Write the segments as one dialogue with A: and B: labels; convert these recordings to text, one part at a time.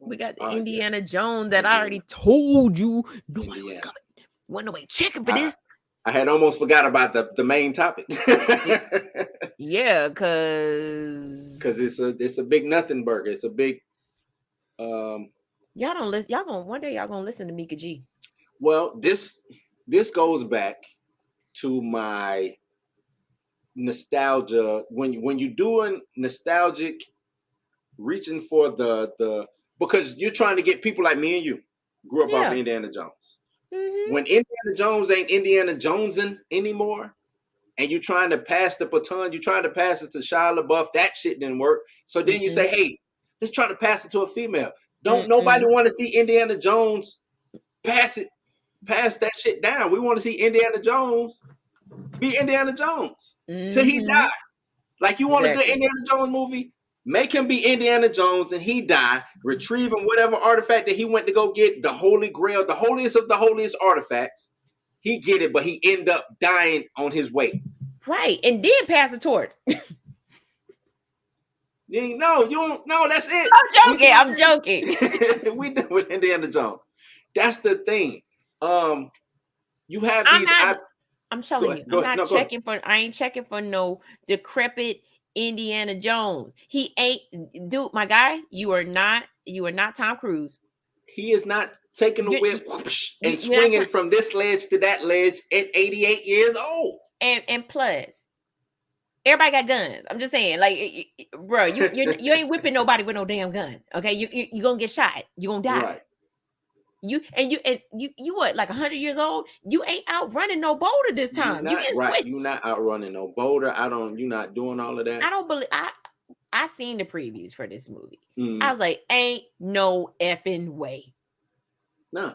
A: We got the
B: Yeah,
A: Indiana Jones that I already
B: Indiana,
A: told you nobody was
B: Indiana.
A: coming. Wasn't nobody checking for
B: I
A: this.
B: I had almost forgot about the main topic
A: Y- Yeah,
B: because
A: cause
B: it's a big nothing burger. It's a big um.
A: y'all don't listen. Y'all gonna one day y'all gonna listen to Mika G.
B: Well, this goes back to my nostalgia when you're doing nostalgic reaching for the because you're trying to get people like me and you grew up off of
A: Yeah.
B: Indiana Jones.
A: Hmm.
B: When Indiana Jones ain't Indiana Jonesing anymore, and you're trying to pass the baton, you're trying to pass it to Shia LaBeouf, that shit didn't work. So then you
A: Mm-mm.
B: say, hey, let's try to pass it to a female. Don't nobody
A: Mm-mm.
B: want to see Indiana Jones pass it, pass that shit down. We want to see Indiana Jones be Indiana Jones till he
A: Mm-hmm.
B: die. Like you want a good
A: Exactly.
B: Indiana Jones movie? Make him be Indiana Jones and he die, retrieving whatever artifact that he went to go get, the Holy Grail, the holiest of the holiest artifacts. He get it, but he end up dying on his way.
A: Right. And then pass the torch.
B: You don't. No, that's it.
A: I'm
B: We
A: joking.
B: done
A: I'm joking.
B: with we done with Indiana Jones. That's the thing. Um, you have
A: I'm
B: these.
A: not.
B: I
A: I'm
B: go
A: telling
B: ahead.
A: you,
B: Go
A: I'm
B: ahead.
A: not
B: No, go ahead.
A: checking for. I ain't checking for no decrepit Indiana Jones. He ain't, dude. My guy, you are not. You are not Tom Cruise.
B: He is not taking the
A: You,
B: whip
A: you,
B: whoosh, and
A: you're not
B: swinging
A: trying.
B: from this ledge to that ledge at 88 years old.
A: And plus, everybody got guns. I'm just saying, like, bro, you ain't whipping nobody with no damn gun. Okay, you gonna get shot. You gonna die.
B: Right.
A: You what, like 100 years old? You ain't outrunning no boulder this
B: You
A: time. You
B: not
A: getting
B: right. You
A: squished.
B: not outrunning no boulder. I don't. You not doing all of
A: I
B: that.
A: don't believe. I seen the previews for this movie. I
B: Mm,
A: was like, ain't no effing way.
B: no,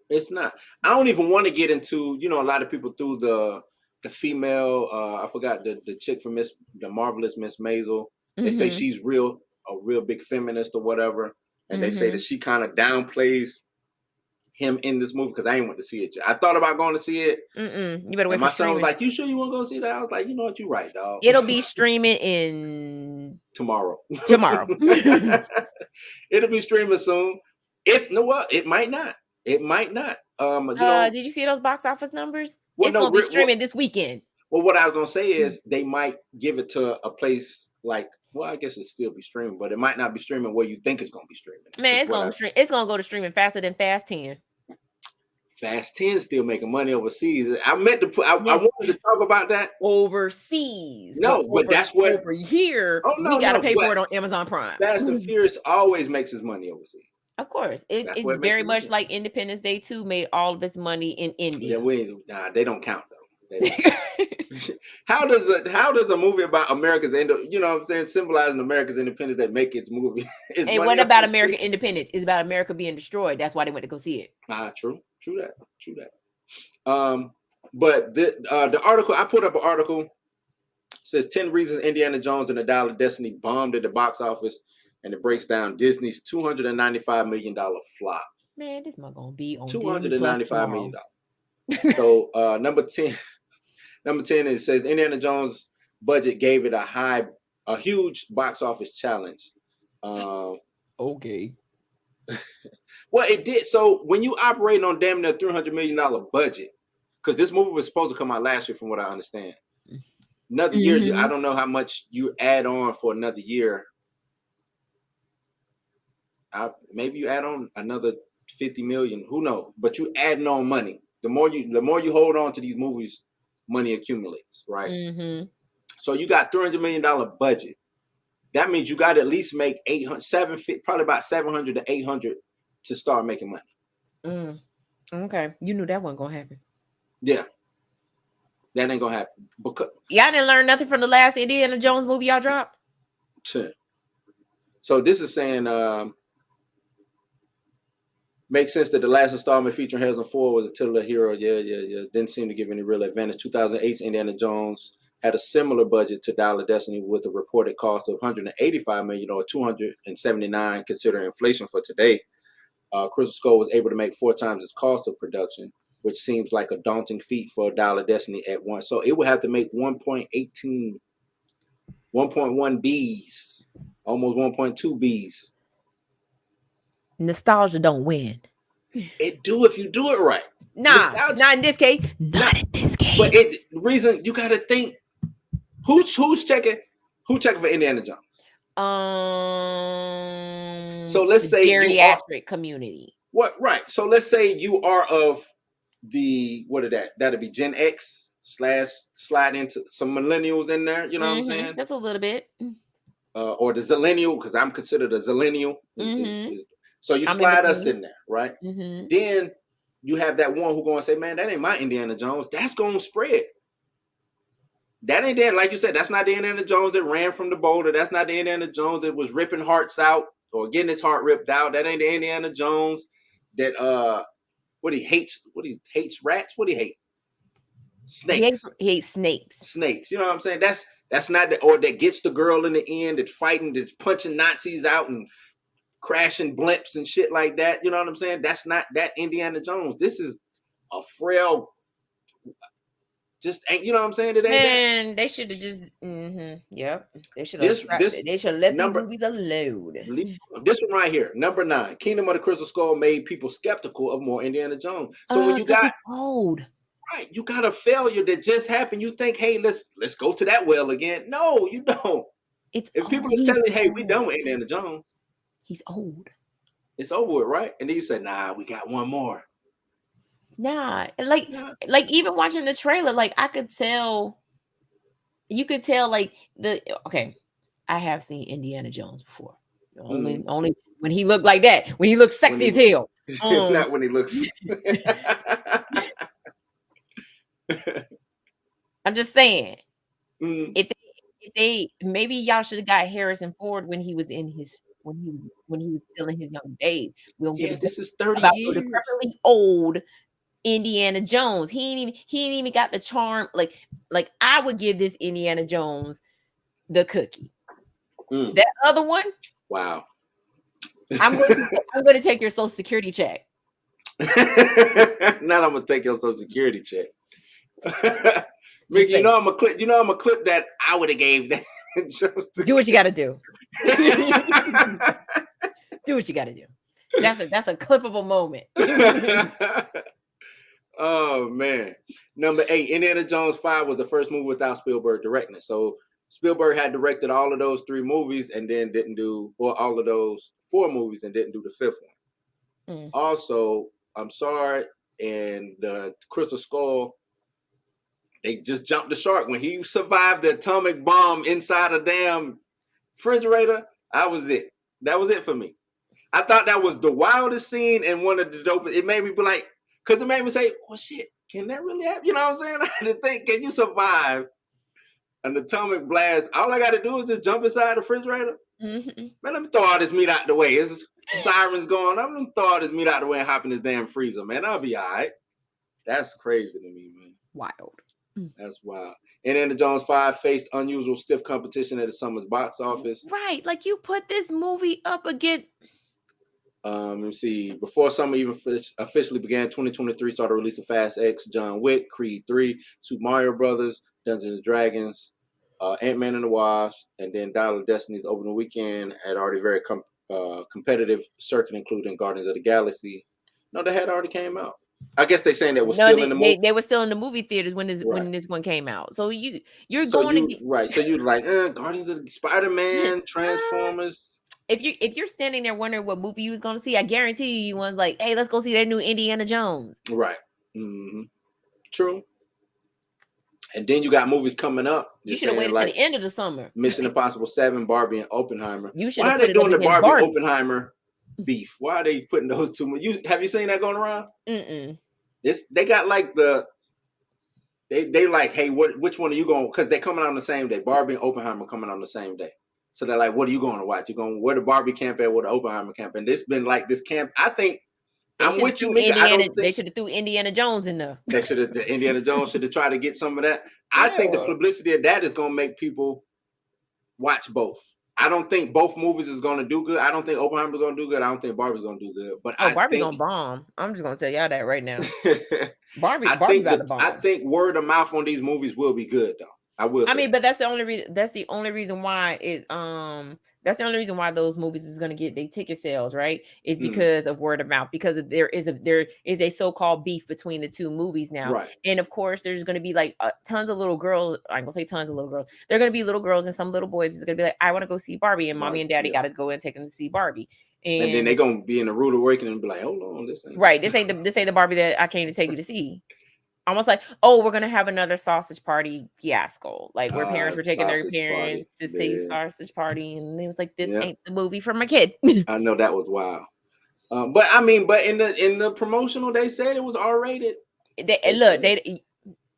B: it's not. I don't even want to get into. A lot of people threw the female. I forgot the chick from the marvelous Miss Maisel. They say
A: Mm-hmm.
B: she's a real big feminist or whatever, and they say that
A: Mm-hmm.
B: she kind of downplays him in this movie because I ain't went to see it yet. I thought about going to see it,
A: Mm-mm. You better
B: and
A: wait for
B: my son was
A: streaming.
B: like, "You sure you want to go see that?" I was like, "You know what? You're right, dog."
A: It'll be streaming in
B: Tomorrow.
A: tomorrow.
B: It'll be streaming soon. If no, what it might not. It might not.
A: Did you see those box office numbers?
B: Well,
A: It's
B: no.
A: gonna be streaming this weekend.
B: What I was gonna say is they might give it to a place like. Well, I guess it still be streaming, but it might not be streaming where you think it's gonna be streaming.
A: Man,
B: Is
A: it's
B: what
A: gonna
B: I
A: stream. It's gonna go to streaming faster than Fast 10.
B: Fast 10 still making money overseas. I meant to put. I
A: Yeah,
B: wanted to talk about that.
A: overseas, but
B: No, but that's what.
A: over here,
B: Oh
A: we
B: no,
A: gotta
B: no.
A: pay for
B: What
A: it on Amazon Prime.
B: Fast and Furious always makes his money overseas.
A: Of course,
B: That's
A: it's
B: what makes
A: very
B: his
A: much
B: money.
A: like Independence Day 2 made all of its money in
B: Yeah,
A: India.
B: they don't count though. They don't count. How does a movie about America's what I'm saying, symbolizing America's independence that make its movie its
A: And
B: money
A: what about
B: overseas?
A: American independence? It's about America being destroyed. That's why they went to go see it.
B: True that, true that. But the article I put up an article says 10 reasons Indiana Jones and the Dial of Destiny bombed at the box office, and it breaks down Disney's $295 million flop.
A: Man, this not gonna be on Disney Plus
B: $295 million.
A: tomorrow.
B: So number 10, it says Indiana Jones budget gave it a huge box office challenge.
A: Okay.
B: Well, it did. So when you operate on damn near $300 million budget, because this movie was supposed to come out last year, from what I understand. Another year, I
A: Mm-hmm.
B: don't know how much you add on for another year. Maybe you add on another 50 million. Who knows? But you adding on money. The more you hold on to these movies, money accumulates, right?
A: Mm-hmm.
B: So you got $300 million budget. That means you got to at least make 800, 750, probably about 700 to 800 to start making money.
A: Okay. You knew that wasn't gonna happen.
B: Yeah, that ain't gonna happen because.
A: Y'all didn't learn nothing from the last Indiana Jones movie y'all dropped?
B: So this is saying makes sense that the last installment featuring Harrison Ford was a titular hero. Yeah. Didn't seem to give any real advantage. 2008's Indiana Jones had a similar budget to Dial of Destiny with a reported cost of $185 million or $279 considering inflation for today. Crystal Skull was able to make 4 times its cost of production, which seems like a daunting feat for Dial of Destiny at once. So it would have to make 1.1 Bs, almost 1.2 Bs
A: Nostalgia don't win.
B: It do if you do it right.
A: Nah,
B: Nostalgia,
A: not in this case. Not in this case.
B: but the reason you got to think who's checking for Indiana Jones. So let's say you are
A: geriatric community.
B: what right. So let's say you are of the what is that? That'd be Gen X / slide into some millennials in there. You know what I'm saying?
A: Just a little bit.
B: Or the zillennial, because I'm considered a zillennial. So you slide us in there, right? Then you have that one who going to say, man, that ain't my Indiana Jones. That's going to spread. That ain't that, like you said, that's not the Indiana Jones that ran from the boulder. That's not the Indiana Jones that was ripping hearts out or getting his heart ripped out. That ain't the Indiana Jones that he hates rats. What do he hate? Snakes.
A: He hates snakes.
B: Snakes. You know what I'm saying? That's not the, or that gets the girl in the end, that's fighting, that's punching Nazis out and crashing blimps and shit like that. You know what I'm saying? That's not that Indiana Jones. This is a frail, just ain't, you know what I'm saying? It ain't
A: Man, that. They should have just, yep. They should have They should have left these movies alone.
B: This one right here, number 9, Kingdom of the Crystal Skull made people skeptical of more Indiana Jones. So when you got
A: old.
B: Right, you got a failure that just happened. You think, hey, let's go to that well again. No, you don't. If people are telling you, hey, we done with Indiana Jones.
A: He's old.
B: It's over with, right? And then you say, nah, we got one more.
A: Nah, like even watching the trailer, like I could tell. You could tell, like I have seen Indiana Jones before. Only when he looked like that. When he looked sexy as hell.
B: Not when he looks.
A: I'm just saying, if they maybe y'all should have got Harrison Ford when he was still in his young days.
B: This is 30 years.
A: The decrepitly old Indiana Jones. He ain't even got the charm. Like I would give this Indiana Jones the cookie. That other one,
B: wow.
A: I'm going to take your Social Security check.
B: Not I'm gonna take your Social Security check. Mickey, I'm gonna clip that I would have gave that.
A: Do what you gotta do. Do what you gotta do. That's a clippable moment.
B: Oh man. Number 8, Indiana Jones 5 was the first movie without Spielberg directing it. So Spielberg had directed all of those 3 movies and then didn't do, or all of those 4 movies and didn't do the 5th one. Also, I'm sorry, and the Crystal Skull, they just jumped the shark. When he survived the atomic bomb inside a damn refrigerator, that was it for me. I thought that was the wildest scene and one of the dopest. It made me be like, because it made me say, well, shit, can that really happen? You know what I'm saying? I had to think, can you survive an atomic blast? All I got to do is just jump inside the refrigerator. Man, let me throw all this meat out the way. It's sirens going. I'm going to throw all this meat out the way and hop in this damn freezer, man. I'll be all right. That's crazy to me, man.
A: Wild.
B: That's wild. Indiana Jones 5 faced unusual stiff competition at the summer's box office.
A: Right. Like you put this movie up against.
B: Let me see. Before summer even officially began, 2023 saw the release of Fast X, John Wick, Creed 3, Super Mario Brothers, Dungeons & Dragons, Ant-Man and the Wasp, and then Dial of Destiny's opening weekend had already very competitive circuit, including Guardians of the Galaxy. No, that had already came out. I guess they're saying that was still in the movie.
A: They were still in the movie theaters when this one came out. So you're
B: so
A: going to
B: right. So you're like Guardians of the Spider-Man, Transformers.
A: If you're standing there wondering what movie you was going to see, I guarantee you one's like, hey, let's go see that new Indiana Jones.
B: Right. True. And then you got movies coming up.
A: You should have waited to the end of the summer.
B: Mission Impossible 7, Barbie, and Oppenheimer.
A: Why
B: are they doing the Barbie Oppenheimer beef? Why are they putting those two? Have you seen that going around? They got like they like, hey, which one are you going? Because they're coming out on the same day. Barbie and Oppenheimer coming on the same day. So they're like, what are you going to watch? You're going where the Barbie camp at, where the Oppenheimer camp? And this been like this camp. I think I'm with you, Mika.
A: They should have threw Indiana Jones in there.
B: Indiana Jones should have tried to get some of that. I think the publicity of that is going to make people watch both. I don't think both movies is going to do good. I don't think Oppenheimer's going to do good. I don't think Barbie's going to do good. But
A: Barbie's going to bomb. I'm just going to tell y'all that right now. Barbie about to bomb.
B: I think word of mouth on these movies will be good, though. I will.
A: I mean, but that's the only reason. That's the only reason why That's the only reason why those movies is going to get their ticket sales, right? Is
B: Mm,
A: because of word of mouth. Because there is a so-called beef between the two movies now,
B: right.
A: and of course, there's going to be like tons of little girls. I'm gonna say tons of little girls. They're going to be little girls, and some little boys is going to be like, I want to go see Barbie, and mommy
B: Barbie,
A: and daddy
B: yeah.
A: got to go and take them to see Barbie,
B: And then they're
A: and
B: gonna be in a rude awakening and be like, hold on, this ain't
A: right, this ain't the Barbie that I came to take you to see. Almost like, oh, we're gonna have another sausage party fiasco, like where parents were taking their
B: sausage party.
A: parents to see
B: Yeah.
A: sausage party, and it was like, this
B: Yeah.
A: ain't the movie for my kid.
B: I know that was wild. But I mean, but in the promotional, they said it was R-rated. They
A: Look,
B: said,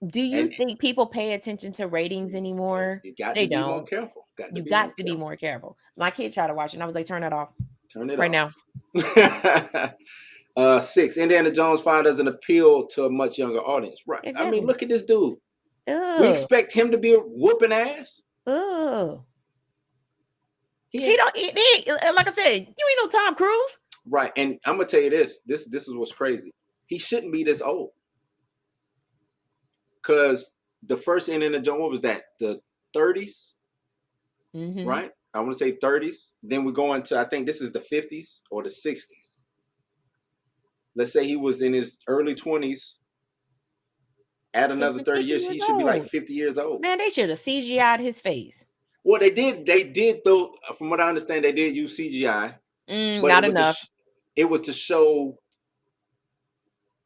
A: do you
B: and
A: think people pay attention to ratings anymore?
B: you got
A: They
B: to be more
A: don't.
B: careful. Got to
A: You
B: be more
A: got to be
B: careful.
A: more careful. My kid tried to watch it, and I was like, turn that off
B: Turn it
A: right
B: off.
A: now.
B: 6. Indiana Jones 5 doesn't appeal to a much younger audience. Right. I mean,
A: Exactly.
B: look at this dude. We
A: Ugh.
B: expect him to be a whooping ass.
A: Ugh.
B: He
A: He don't. Like I said, you ain't no Tom Cruise.
B: Right. And I'm gonna tell you this. This is what's crazy. He shouldn't be this old. Because the first Indiana Jones, what was that? The 30s,
A: Mm-hmm.
B: right? I want to say 30s. Then we go into, I think this is the 50s or the 60s. Let's say he was in his early 20s. Add another 30 years, he should be like 50 years old.
A: Man, they should have CGI'd his face.
B: Well, they did though. From what I understand, they did use CGI. But
A: Not enough.
B: It was to show,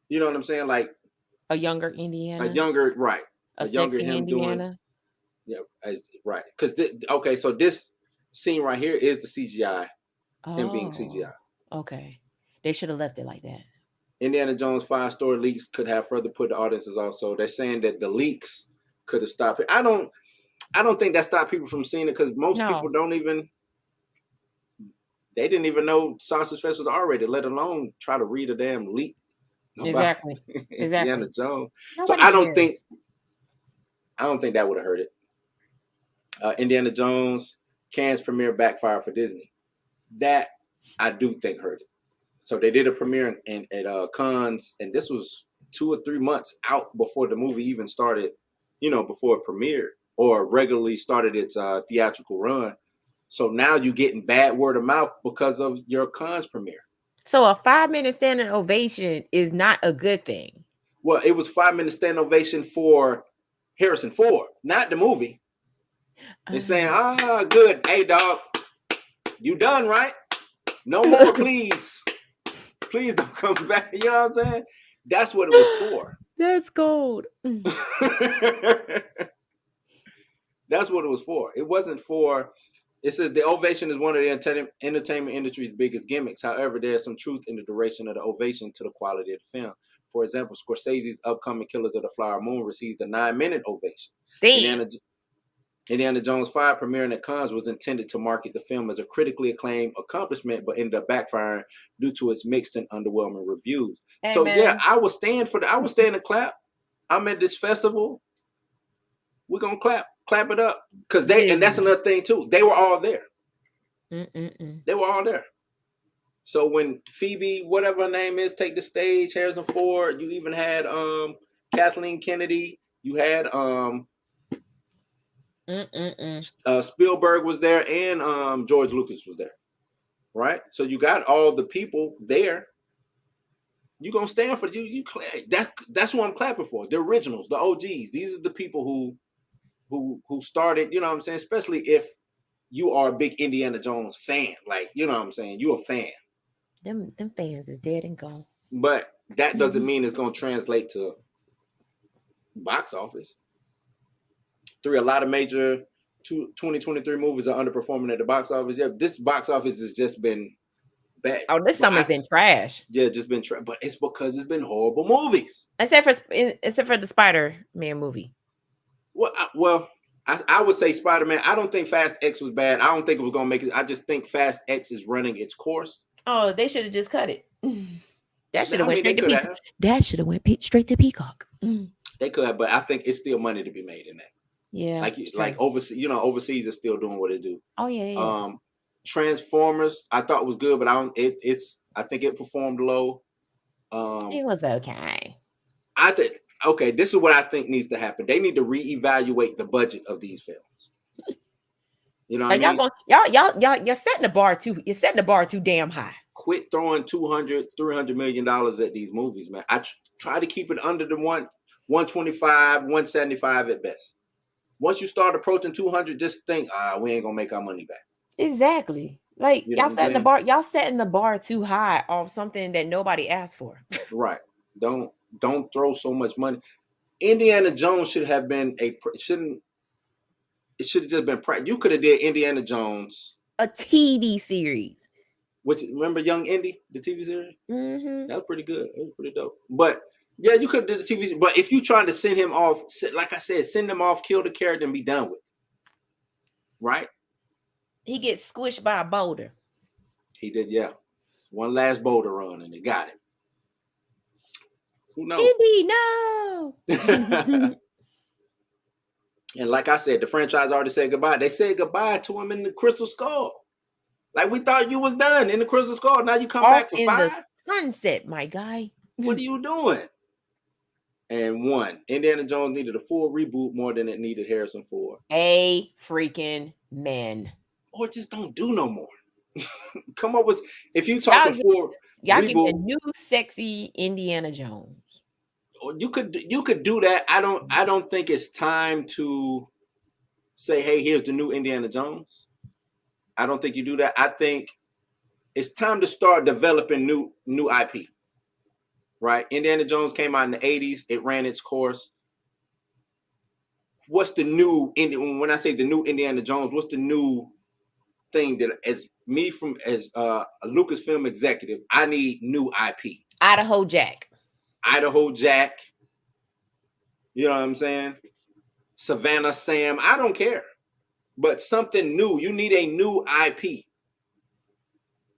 B: you know what I'm saying? Like
A: a younger Indiana.
B: A younger, right.
A: A
B: younger
A: sexy
B: him
A: Indiana.
B: doing. Yeah, right. Because, okay, so this scene right here is the CGI. Him being CGI.
A: Okay. They should have left it like that.
B: Indiana Jones 5 story leaks could have further put the audiences off. So they're saying that the leaks could have stopped it. I don't think that stopped people from seeing it because most people they didn't even know Sausage Fest was R-rated, let alone try to read a damn leak about Indiana Jones. So I don't think that would have hurt it. Indiana Jones Cannes premiere backfire for Disney. That I do think hurt it. So they did a premiere at Cannes, and this was 2 or 3 months out before the movie even started, before it premiered or regularly started its theatrical run. So now you're getting bad word of mouth because of your Cannes premiere.
A: So a 5-minute standing ovation is not a good thing.
B: Well, it was 5-minute standing ovation for Harrison Ford, not the movie. They're saying, good. Hey, dog, you done, right? No more, please. Please don't come back. You know what I'm saying? That's what it was for.
A: That's gold.
B: That's what it was for. It wasn't for. It says the ovation is one of the entertainment industry's biggest gimmicks. However, there's some truth in the duration of the ovation to the quality of the film. For example, Scorsese's upcoming Killers of the Flower Moon received a 9-minute ovation.
A: Damn.
B: Indiana Jones 5 premiering at Cannes was intended to market the film as a critically acclaimed accomplishment, but ended up backfiring due to its mixed and underwhelming reviews. Hey, so man. Yeah, I was staying to clap. I'm at this festival. We're gonna clap it up because and that's another thing too. They were all there. They were all there. So when Phoebe, whatever her name is, take the stage, Harrison Ford, you even had Kathleen Kennedy. You had Spielberg was there, and George Lucas was there, right? So you got all the people there. You gonna stand for you? That's what I'm clapping for. The originals, the OGs. These are the people who started. You know what I'm saying? Especially if you are a big Indiana Jones fan, like you know what I'm saying. You're a fan.
A: Them fans is dead and gone.
B: But that doesn't mean it's gonna translate to box office. A lot of major 2023 movies are underperforming at the box office. Yeah, this box office has just been bad.
A: Oh, this summer's been trash.
B: Yeah, just been trash. But it's because it's been horrible movies.
A: Except for the Spider-Man movie.
B: Well, I would say Spider-Man. I don't think Fast X was bad. I don't think it was gonna make it. I just think Fast X is running its course.
A: Oh, they should have just cut it. That should have went straight to Peacock. That should have went straight to Peacock.
B: They could have, but I think it's still money to be made in that.
A: Yeah,
B: like overseas, overseas is still doing what it do.
A: Oh yeah.
B: Transformers, I thought was good, but I think it performed low.
A: It was okay.
B: I think this is what I think needs to happen. They need to reevaluate the budget of these films. You know what
A: Like
B: I mean?
A: You're setting the bar too. You're setting the bar too damn high.
B: Quit throwing $200-300 million at these movies, man. I try to keep it under the 125, 175 at best. Once you start approaching 200, just think, we ain't gonna make our money back.
A: Exactly. Like
B: You know
A: y'all setting the bar. Y'all setting the bar too high off something that nobody asked for.
B: Right. Don't throw so much money. Indiana Jones should have been it should have just been. You could have did Indiana Jones,
A: a TV series.
B: Which remember Young Indy, the TV series?
A: Mm-hmm.
B: That was pretty good. It was pretty dope. But yeah, you could have did the TV series. But if you trying to send him off, like I said, send him off, kill the character, and be done with it. Right?
A: He gets squished by a boulder.
B: He did, yeah. One last boulder run, and they got him. Who knows?
A: Indy, no.
B: And like I said, the franchise already said goodbye. They said goodbye to him in the Crystal Skull. Like we thought you was done in the Crystal Skull. Now you come back for 5.
A: The sunset, my guy.
B: What are you doing? And 1, Indiana Jones needed a full reboot more than it needed Harrison Ford.
A: A freaking man.
B: Or just don't do no more. Come up with, if you talking for
A: y'all give me a new sexy Indiana Jones.
B: You could do that. I don't think it's time to say, hey, here's the new Indiana Jones. I don't think you do that. I think it's time to start developing new IP. Right? Indiana Jones came out in the 80s. It ran its course. What's the new, when I say the new Indiana Jones, what's the new thing that as a Lucasfilm executive, I need new IP.
A: Idaho Jack.
B: You know what I'm saying? Savannah Sam. I don't care. But something new. You need a new IP.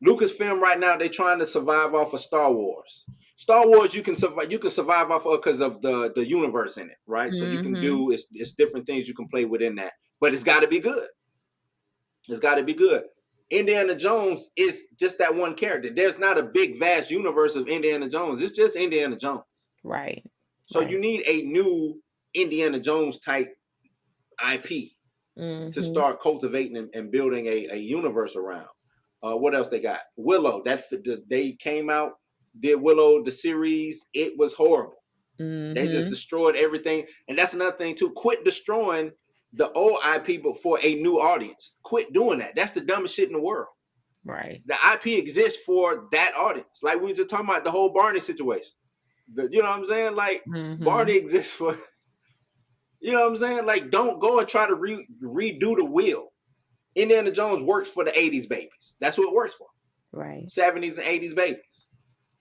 B: Lucasfilm right now, they're trying to survive off of Star Wars. Star Wars, you can survive off of because of the universe in it, right? Mm-hmm. So you can do it's different things you can play within that. But it's got to be good. It's got to be good. Indiana Jones is just that one character. There's not a big, vast universe of Indiana Jones. It's just Indiana Jones.
A: Right.
B: So you need a new Indiana Jones type IP to start cultivating and building a universe around. What else they got? Willow. They came out, did Willow, the series. It was horrible. Mm-hmm. They just destroyed everything. And that's another thing too. Quit destroying the old IP, but for a new audience. Quit doing that. That's the dumbest shit in the world.
A: Right.
B: The IP exists for that audience. Like we were just talking about the whole Barney situation. You know what I'm saying? Like Barney exists for, you know what I'm saying? Like don't go and try to redo the wheel. Indiana Jones works for the 80s babies. That's what it works for.
A: Right.
B: 70s and 80s babies.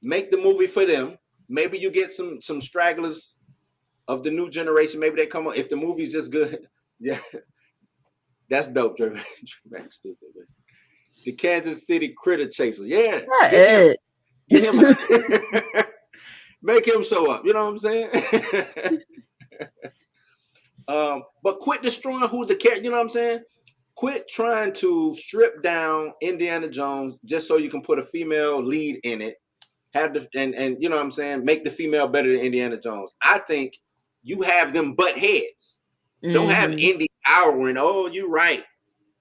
B: Make the movie for them. Maybe you get some stragglers of the new generation. Maybe they come up. If the movie's just good. Yeah, that's dope. Drake stupid, man. The Kansas City Critter Chaser. Yeah, get him. Make him show up. You know what I'm saying? But quit destroying who the character. You know what I'm saying? Quit trying to strip down Indiana Jones just so you can put a female lead in it. And you know what I'm saying? Make the female better than Indiana Jones. I think you have them butt heads. Don't have Indy hour oh, you right.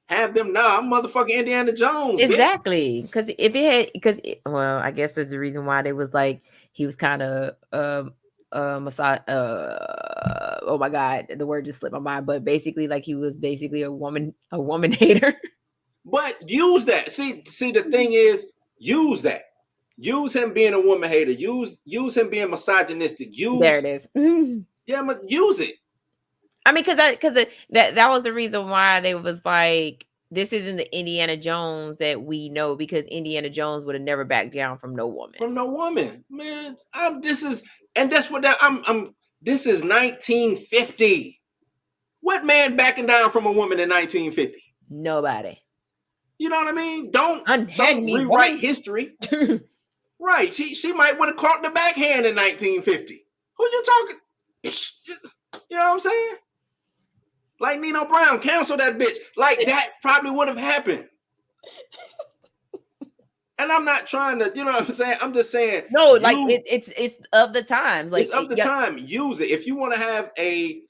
B: Have them I'm motherfucking Indiana Jones.
A: Exactly. Well, I guess that's the reason why they was like he was kind of massage. Oh my God, the word just slipped my mind. But basically, like he was basically a woman hater.
B: But use that. See, the thing is, use that. Use him being a woman hater. Use him being misogynistic.
A: There it is.
B: Yeah, but use it.
A: I mean, because that was the reason why they was like, this isn't the Indiana Jones that we know, because Indiana Jones would have never backed down from no woman.
B: From no woman, man. This is 1950. What man backing down from a woman in 1950?
A: Nobody.
B: You know what I mean? Don't
A: rewrite
B: history. Right. She might would have caught the backhand in 1950. Who you talking? You know what I'm saying? Like Nino Brown, cancel that bitch. Like that probably would have happened. And I'm not trying to, you know what I'm saying? I'm just saying.
A: No, like it's of the times. Like
B: it's of the time. Use it. If you want to have a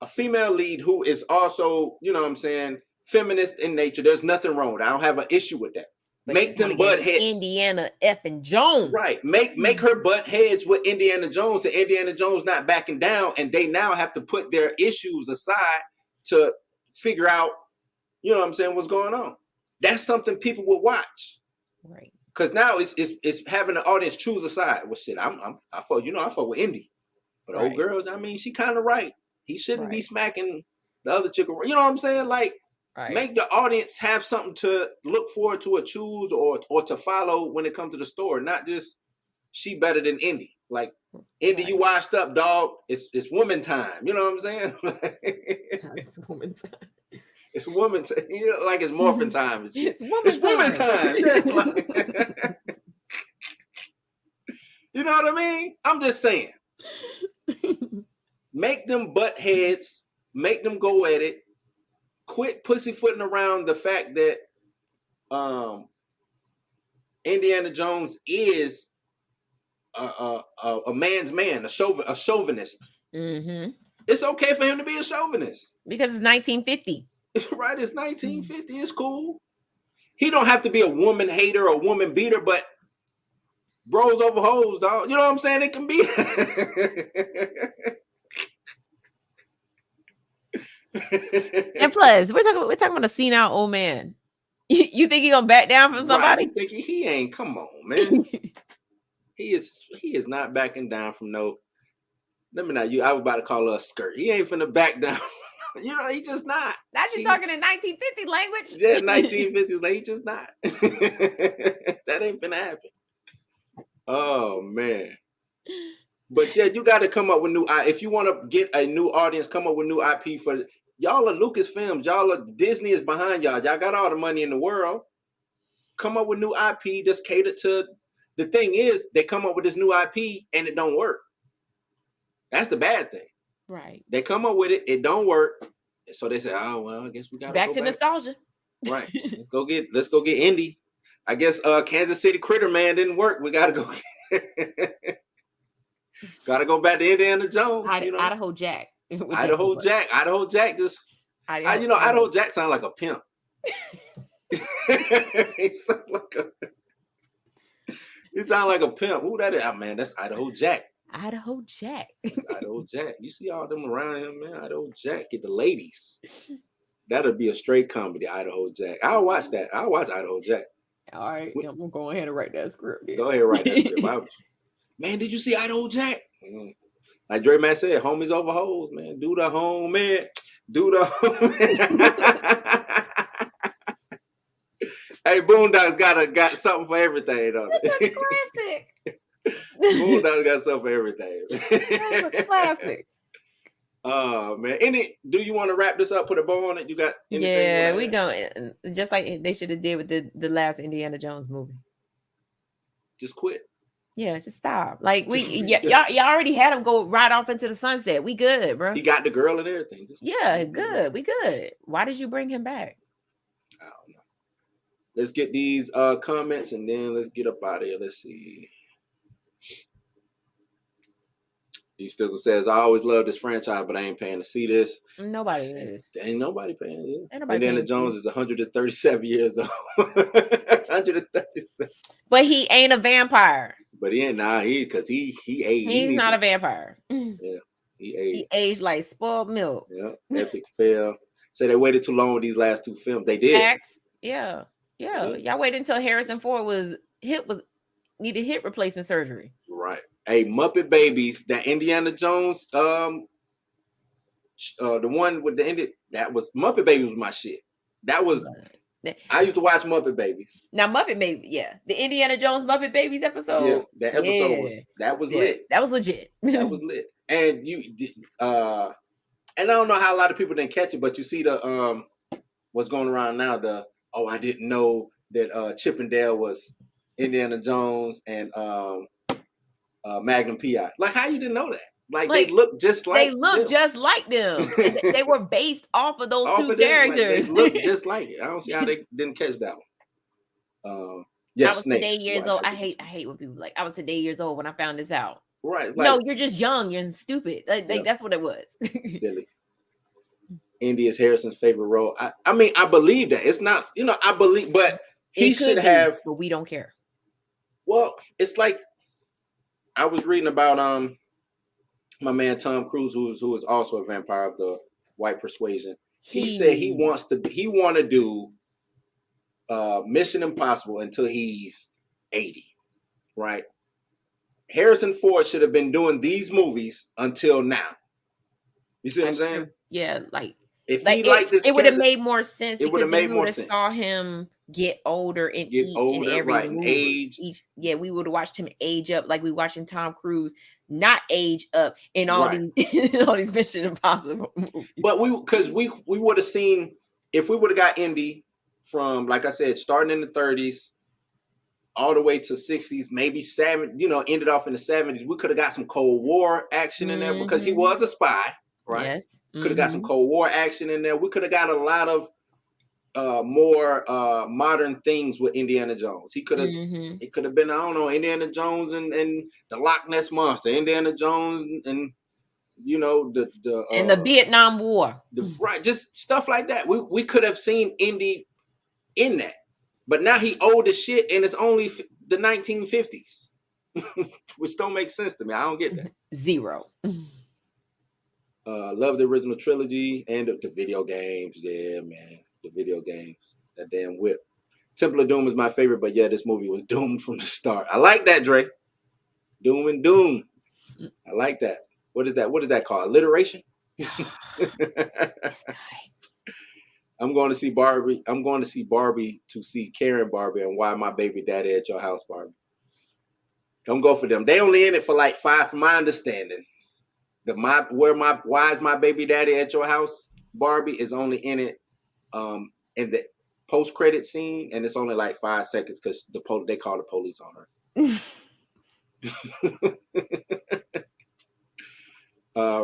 B: a female lead who is also, you know what I'm saying, feminist in nature. There's nothing wrong with it. I don't have an issue with that.
A: But
B: make them butt heads.
A: Indiana effing Jones.
B: Right. Make her butt heads with Indiana Jones, and Indiana Jones not backing down, and they now have to put their issues aside to figure out, you know what I'm saying, what's going on. That's something people will watch.
A: Right.
B: Because now it's having the audience choose a side. Well, shit, I fuck with Indy. But old girls, I mean, she kind of right. He shouldn't be smacking the other chick. You know what I'm saying? Like, make the audience have something to look forward to or choose or to follow when it comes to the story. Not just she better than Indy. Like, Indy, you washed up, dog. It's woman time. You know what I'm saying?
A: It's woman time.
B: It's woman time. You know, like it's morphin' time. It's woman time. Yeah, like, you know what I mean? I'm just saying. Make them butt heads. Make them go at it. Quit pussyfooting around the fact that Indiana Jones is a man's man, a chauvinist.
A: Mm-hmm.
B: It's okay for him to be a chauvinist.
A: Because it's 1950.
B: Right, it's 1950. It's cool. He don't have to be a woman hater or a woman beater, but bros over hoes, dog. You know what I'm saying? It can be.
A: And plus, we're talking about a senile old man. You think he gonna back down from somebody?
B: Right, you think he ain't? Come on, man. He is not backing down from no. Let me not. I was about to call her a skirt. He ain't finna back down. You know, he just not.
A: Not you talking in 1950 language.
B: Yeah, 1950s. Like, he just not. That ain't finna happen. Oh man. But yeah, you got to come up with new. If you want to get a new audience, come up with new IP for y'all. Are Lucasfilms. Y'all are Disney is behind y'all. Y'all got all the money in the world. Come up with new IP that's catered to. The thing is, they come up with this new IP and it don't work. That's the bad thing.
A: Right.
B: They come up with it, it don't work. So they say, oh well, I guess we gotta
A: back
B: go
A: to nostalgia.
B: Right. Let's go get Indy. I guess Kansas City Critter Man didn't work. We gotta go gotta go back to Indiana Jones.
A: Idaho Jack.
B: Idaho Jack just Idaho Jack sound like a pimp. He sound like a pimp. Who that is? Oh, man, that's Idaho Jack.
A: Idaho Jack.
B: Idaho Jack. You see all them around him, man. Idaho Jack. Get the ladies. That'll be a straight comedy, Idaho Jack. I'll watch that. I'll watch Idaho Jack.
A: All right. I'm going to go ahead and write that script. Then.
B: Go ahead and write that script. Man, did you see Idaho Jack? Like Dre Matt said, homies over hoes, man. Do the home, man. Do the home. Hey, Boondocks got something for everything, though.
A: That's a classic.
B: Boondocks got something for everything.
A: That's a classic.
B: Oh man. Do you want to wrap this up? Put a bow on it? You got anything?
A: Yeah, we going just like they should have did with the last Indiana Jones movie.
B: Just quit.
A: Yeah, just stop. Like y'all already had him go right off into the sunset. We good, bro.
B: He got the girl and everything.
A: Good. We good. Why did you bring him back?
B: I don't know. Let's get these comments and then let's get up out of here. Let's see. D Stizzle says, I always love this franchise, but I ain't paying to see this.
A: Nobody is.
B: Ain't nobody paying. Yeah.
A: Ain't nobody
B: Indiana Jones is 137 years old. 137.
A: But he ain't a vampire.
B: But he ain't because he aged.
A: He's not a vampire.
B: Yeah. He aged.
A: He aged like spoiled milk.
B: Yeah. Epic fail. So they waited too long with these last two films. They did.
A: Yeah. Y'all waited until Harrison Ford needed hip replacement surgery.
B: Right. Hey, Muppet Babies, that Indiana Jones, the one with the that was Muppet Babies was my shit. That was I used to watch Muppet Babies.
A: Now Muppet Babies, the Indiana Jones Muppet Babies episode. Yeah,
B: that episode was lit.
A: That was legit.
B: That was lit. And and I don't know how a lot of people didn't catch it, but you see the what's going around now, I didn't know that Chip and Dale was Indiana Jones and Magnum P.I. Like, how you didn't know that? Like they look just like
A: just like them. They were based off of those two characters.
B: Like, they look just like it. I don't see how they didn't catch that one. I was
A: today years old. I hate when people like I was today years old when I found this out.
B: Right.
A: Like, no, you're just young. You're stupid. Like, that's what it was.
B: Silly. Indy is Harrison's favorite role. I mean, I believe that. It's not, I believe, but he should have.
A: But we don't care.
B: Well, it's like I was reading about my man Tom Cruise, who is also a vampire of the white persuasion. He said he want to do Mission Impossible until he's 80, right? Harrison Ford should have been doing these movies until now. You see what I'm saying?
A: Yeah, like
B: if he liked this,
A: it would have made more sense.
B: It would have made more sense.
A: Saw him get older and every movie. We would have watched him age up, like we watching Tom Cruise not age up in all these Mission Impossible movies.
B: But we would have seen, if we would have got Indy from, like I said, starting in the 30s all the way to 60s, maybe 70s, ended off in the 70s. We could have got some Cold War action in there because he was a spy, right? Yes. Could have got some Cold War action in there. We could have got a lot of more modern things with Indiana Jones. He could have it could have been, I don't know, Indiana Jones and the Loch Ness Monster, Indiana Jones and the
A: Vietnam War.
B: Just stuff like that. We could have seen Indy in that. But now he old as shit and it's only the 1950s. Which don't make sense to me. I don't get that.
A: Zero.
B: Love the original trilogy and the video games. Yeah, man. The video games. That damn whip. Temple of Doom is my favorite, but yeah, this movie was doomed from the start. I like that, Dre. Doom and Doom. I like that. What is that? What is that called? Alliteration? I'm going to see Barbie. I'm going to see Barbie to see Karen Barbie and Why My Baby Daddy at Your House Barbie. Don't go for them. They only in it for like 5, from my understanding. Why is My Baby Daddy at Your House Barbie is only in it in the post-credit scene, and it's only like 5 seconds because they call the police on her.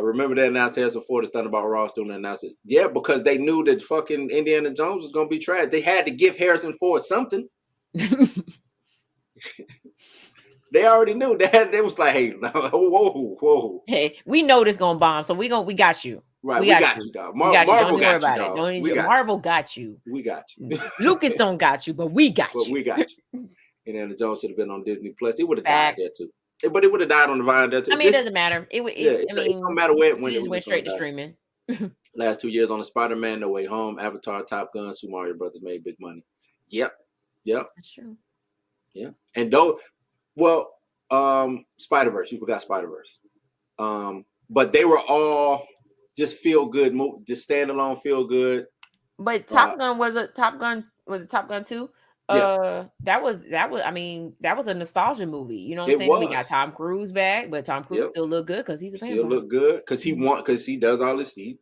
B: Remember that announced Harrison Ford is Thunderbolt Ross doing the announcement? Yeah, because they knew that fucking Indiana Jones was gonna be trash. They had to give Harrison Ford something. They already knew that. They was like, "Hey, whoa.
A: Hey, we know this gonna bomb, so we got you.
B: Right, we got you, dog. Marvel got you, dog.
A: Marvel got you.
B: We got you.
A: Lucas don't got you, but we got you.
B: But we got you. Indiana Jones should have been on Disney Plus. He would have died there too. But it would have died on the Vine there too.
A: I mean, it doesn't matter. It
B: don't matter when
A: it just went straight to streaming.
B: Last 2 years on the Spider-Man, No Way Home, Avatar, Top Gun, Super Mario Brothers made big money. Yep.
A: That's true.
B: Yeah. And Spider-Verse. You forgot Spider-Verse. But they were all just feel good, just standalone, feel good.
A: But Top Gun was it Top Gun 2? Yeah. That was a nostalgia movie. You know what I'm saying? We got Tom Cruise back, but Tom Cruise still look good because he's a vampire.
B: Still look good because he does all this. He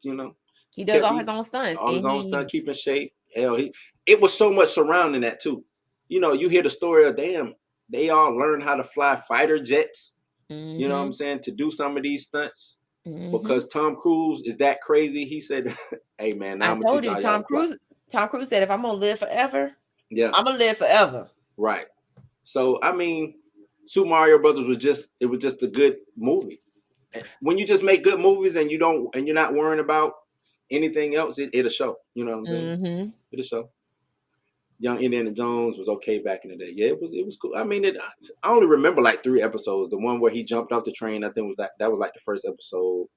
A: does all his own stunts.
B: All his own stunts, keep in shape. Hell, it was so much surrounding that too. You hear the story of they all learned how to fly fighter jets. Mm-hmm. You know what I'm saying? To do some of these stunts. Mm-hmm. Because Tom Cruise is that crazy. He said, "Hey man, now
A: I told you, Tom Cruise said, if I'm gonna live forever, I'm gonna live forever."
B: Right. So I mean, Super Mario Brothers was just a good movie. When you just make good movies and you're not worrying about anything else, it'll show. You know what I'm saying? Mm-hmm. It'll show. Young Indiana Jones was okay back in the day. Yeah, it was cool. I mean, I only remember like 3 episodes. The one where he jumped off the train, I think that was like the first episode.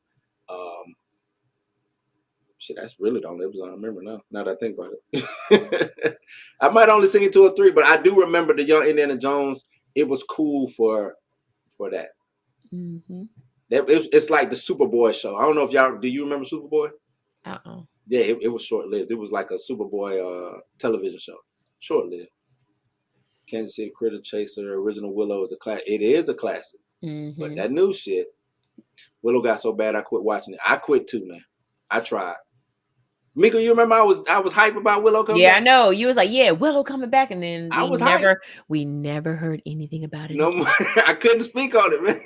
B: That's really the only episode I remember now. Now that I think about it, I might only seen 2 or 3, but I do remember the Young Indiana Jones. It was cool for that. Mm-hmm. It's like the Superboy show. I don't know if do you remember Superboy? Yeah, it was short lived. It was like a Superboy television show. Short lived. Kansas City Critter Chaser, Original Willow is a classic. It is a classic. Mm-hmm. But that new shit, Willow got so bad I quit watching it. I quit too, man. I tried. Mika, you remember I was hype about Willow coming back?
A: Yeah, I know. You was like, yeah, Willow coming back, and then we never heard anything about it.
B: No, I couldn't speak on it, man.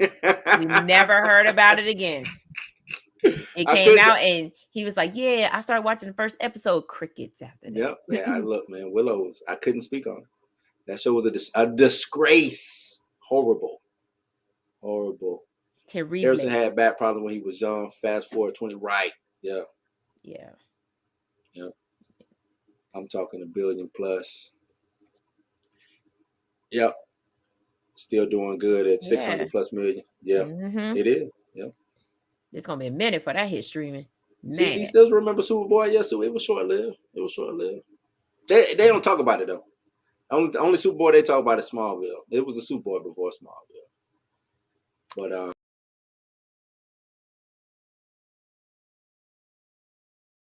A: We never heard about it again. It came out and he was like, yeah, I started watching the first episode. Crickets after that.
B: Yep. Yeah, look, man, I couldn't speak on it. That show was a disgrace. Horrible.
A: Terrible.
B: Harrison had back problems when he was young. Fast forward 20. Right. Yeah.
A: Yeah.
B: Yep. I'm talking $1 billion plus. Yep. Still doing good at 600 plus million. Yeah, it is. Yep.
A: It's gonna be a minute for that hit streaming.
B: See,
A: Man,
B: these still remember Superboy? Yeah, so it was short lived. It was short lived. They don't talk about it though. Only Superboy they talk about is Smallville. It was a Superboy before Smallville. But